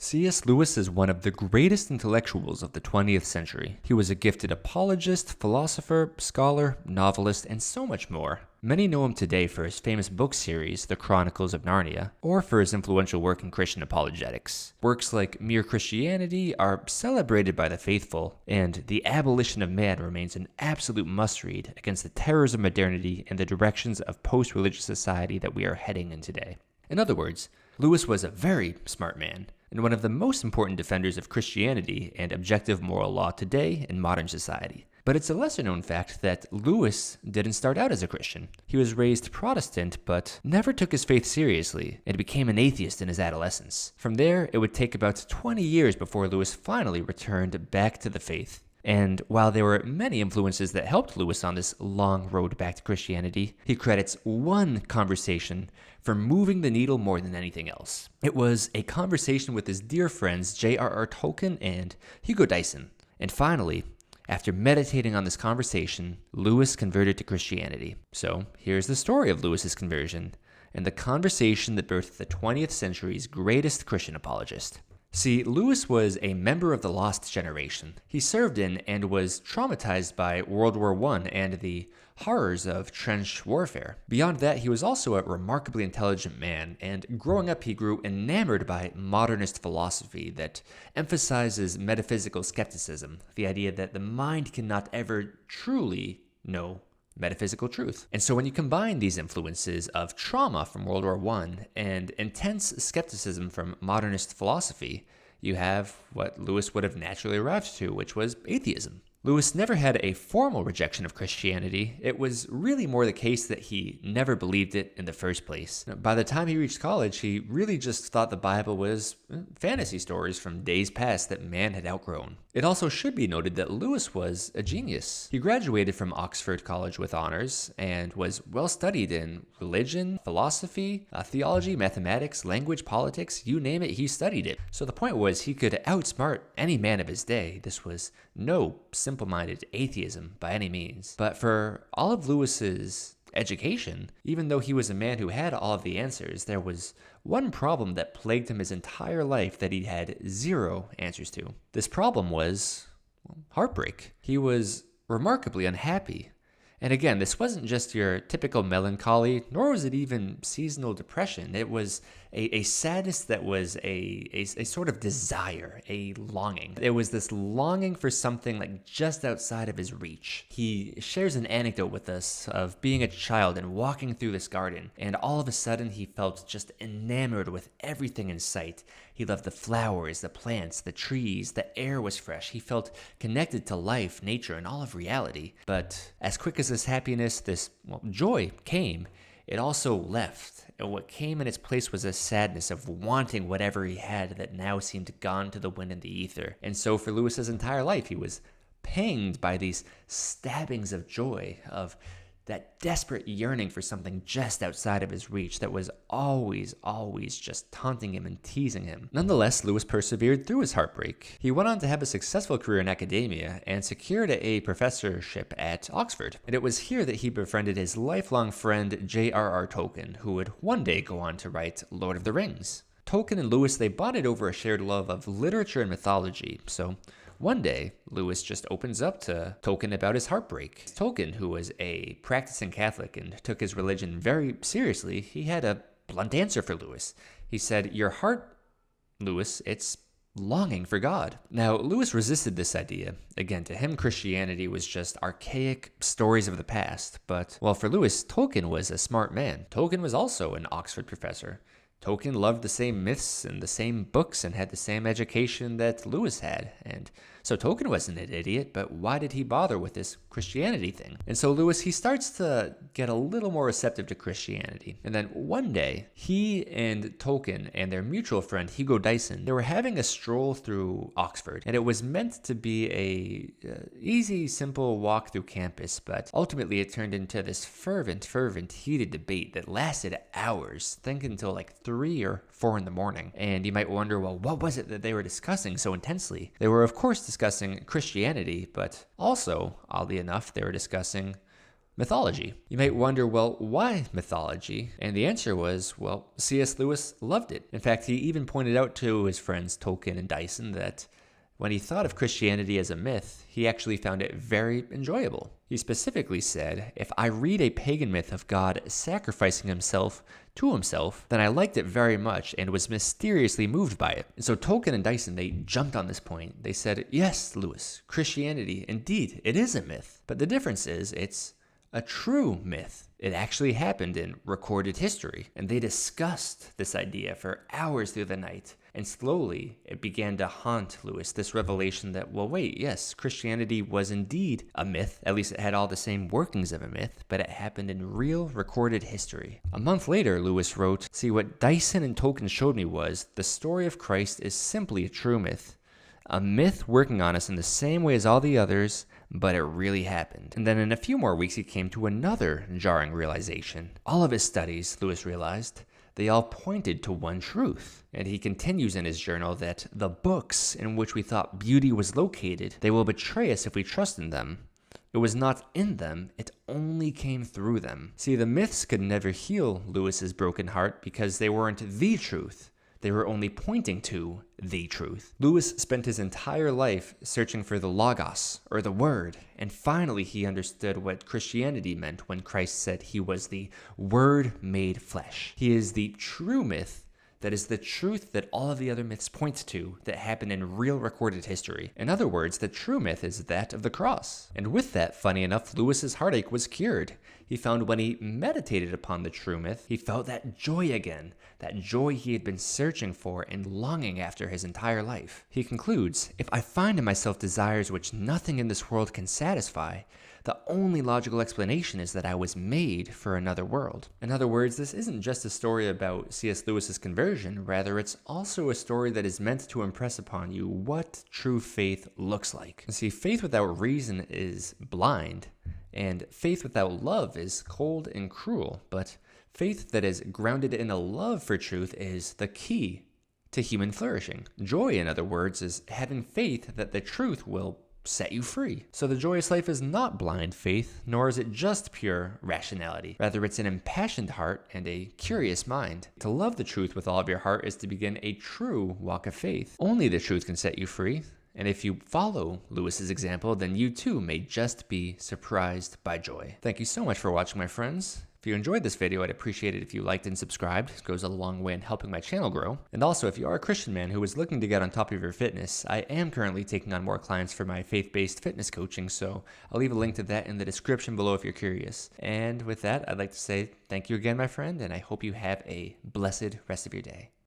C.S. Lewis is one of the greatest intellectuals of the 20th century. He was a gifted apologist, philosopher, scholar, novelist, and so much more. Many know him today for his famous book series, The Chronicles of Narnia, or for his influential work in Christian apologetics. Works like Mere Christianity are celebrated by the faithful, and The Abolition of Man remains an absolute must-read against the terrors of modernity and the directions of post-religious society that we are heading in today. In other words, Lewis was a very smart man, and one of the most important defenders of Christianity and objective moral law today in modern society. But it's a lesser-known fact that Lewis didn't start out as a Christian. He was raised Protestant, but never took his faith seriously, and became an atheist in his adolescence. From there, it would take about 20 years before Lewis finally returned back to the faith. And while there were many influences that helped Lewis on this long road back to Christianity, he credits one conversation for moving the needle more than anything else. It was a conversation with his dear friends J.R.R. Tolkien and Hugo Dyson. And finally, after meditating on this conversation, Lewis converted to Christianity. So here's the story of Lewis's conversion and the conversation that birthed the 20th century's greatest Christian apologist. See, Lewis was a member of the Lost Generation. He served in and was traumatized by World War I and the horrors of trench warfare. Beyond that, he was also a remarkably intelligent man, and growing up he grew enamored by modernist philosophy that emphasizes metaphysical skepticism, the idea that the mind cannot ever truly know metaphysical truth. And so when you combine these influences of trauma from World War I and intense skepticism from modernist philosophy, you have what Lewis would have naturally arrived to, which was atheism. Lewis never had a formal rejection of Christianity. It was really more the case that he never believed it in the first place. By the time he reached college, he really just thought the Bible was fantasy stories from days past that man had outgrown. It also should be noted that Lewis was a genius. He graduated from Oxford College with honors and was well studied in religion, philosophy, theology, mathematics, language, politics, you name it, he studied it. So the point was he could outsmart any man of his day. This was no simple-minded atheism by any means. But for all of Lewis's education, even though he was a man who had all of the answers, there was one problem that plagued him his entire life that he had zero answers to. This problem was heartbreak. He was remarkably unhappy. And again, this wasn't just your typical melancholy, nor was it even seasonal depression. It was a sadness that was a sort of desire, a longing. It was this longing for something like just outside of his reach. He shares an anecdote with us of being a child and walking through this garden, and all of a sudden he felt just enamored with everything in sight. He loved the flowers, the plants, the trees, the air was fresh. He felt connected to life, nature, and all of reality. But as quick as this happiness, this joy came, it also left. And what came in its place was a sadness of wanting whatever he had that now seemed gone to the wind and the ether. And so for Lewis's entire life, he was panged by these stabbings of joy, of that desperate yearning for something just outside of his reach that was always just taunting him and teasing him. Nonetheless, Lewis persevered through his heartbreak. He went on to have a successful career in academia and secured a professorship at Oxford. And it was here that he befriended his lifelong friend J.R.R. Tolkien, who would one day go on to write Lord of the Rings. Tolkien and Lewis, they bonded over a shared love of literature and mythology, so one day, Lewis just opens up to Tolkien about his heartbreak. Tolkien, who was a practicing Catholic and took his religion very seriously, he had a blunt answer for Lewis. He said, "Your heart, Lewis, it's longing for God." Now, Lewis resisted this idea. Again, to him, Christianity was just archaic stories of the past. But, well, for Lewis, Tolkien was a smart man. Tolkien was also an Oxford professor. Tolkien loved the same myths and the same books and had the same education that Lewis had. And so Tolkien wasn't an idiot, but why did he bother with this Christianity thing? And so Lewis, he starts to get a little more receptive to Christianity. And then one day, he and Tolkien and their mutual friend Hugo Dyson, they were having a stroll through Oxford. And it was meant to be a easy, simple walk through campus, but ultimately it turned into this fervent, heated debate that lasted hours, think until like 3 or 4 in the morning. And you might wonder, well, what was it that they were discussing so intensely? They were, of course, discussing Christianity, but also, oddly enough, they were discussing mythology. You might wonder, well, why mythology? And the answer was, well, C.S. Lewis loved it. In fact, he even pointed out to his friends Tolkien and Dyson that when he thought of Christianity as a myth, he actually found it very enjoyable. He specifically said, if I read a pagan myth of God sacrificing himself to himself, then I liked it very much and was mysteriously moved by it. And so Tolkien and Dyson, they jumped on this point. They said, yes, Lewis, Christianity, indeed, it is a myth. But the difference is it's a true myth. It actually happened in recorded history. And they discussed this idea for hours through the night. And slowly, it began to haunt Lewis, this revelation that, well, wait, yes, Christianity was indeed a myth. At least it had all the same workings of a myth, but it happened in real recorded history. A month later, Lewis wrote, see, what Dyson and Tolkien showed me was the story of Christ is simply a true myth. A myth working on us in the same way as all the others, but it really happened. And then in a few more weeks, he came to another jarring realization. All of his studies, Lewis realized, they all pointed to one truth. And he continues in his journal that the books in which we thought beauty was located, they will betray us if we trust in them. It was not in them, it only came through them. See, the myths could never heal Lewis's broken heart because they weren't the truth. They were only pointing to the truth. Lewis spent his entire life searching for the Logos, or the Word, and finally he understood what Christianity meant when Christ said he was the Word made flesh. He is the true myth that is the truth that all of the other myths point to that happened in real recorded history. In other words, the true myth is that of the cross. And with that, funny enough, Lewis's heartache was cured. He found when he meditated upon the true myth, he felt that joy again, that joy he had been searching for and longing after his entire life. He concludes, if I find in myself desires which nothing in this world can satisfy, the only logical explanation is that I was made for another world. In other words, this isn't just a story about C.S. Lewis's conversion, rather it's also a story that is meant to impress upon you what true faith looks like. You see, faith without reason is blind, and faith without love is cold and cruel, but faith that is grounded in a love for truth is the key to human flourishing. Joy, in other words, is having faith that the truth will set you free. So the joyous life is not blind faith, nor is it just pure rationality. Rather, it's an impassioned heart and a curious mind. To love the truth with all of your heart is to begin a true walk of faith. Only the truth can set you free. And if you follow Lewis's example, then you too may just be surprised by joy. Thank you so much for watching, my friends. If you enjoyed this video, I'd appreciate it if you liked and subscribed. It goes a long way in helping my channel grow. And also, if you are a Christian man who is looking to get on top of your fitness, I am currently taking on more clients for my faith-based fitness coaching, so I'll leave a link to that in the description below if you're curious. And with that, I'd like to say thank you again, my friend, and I hope you have a blessed rest of your day.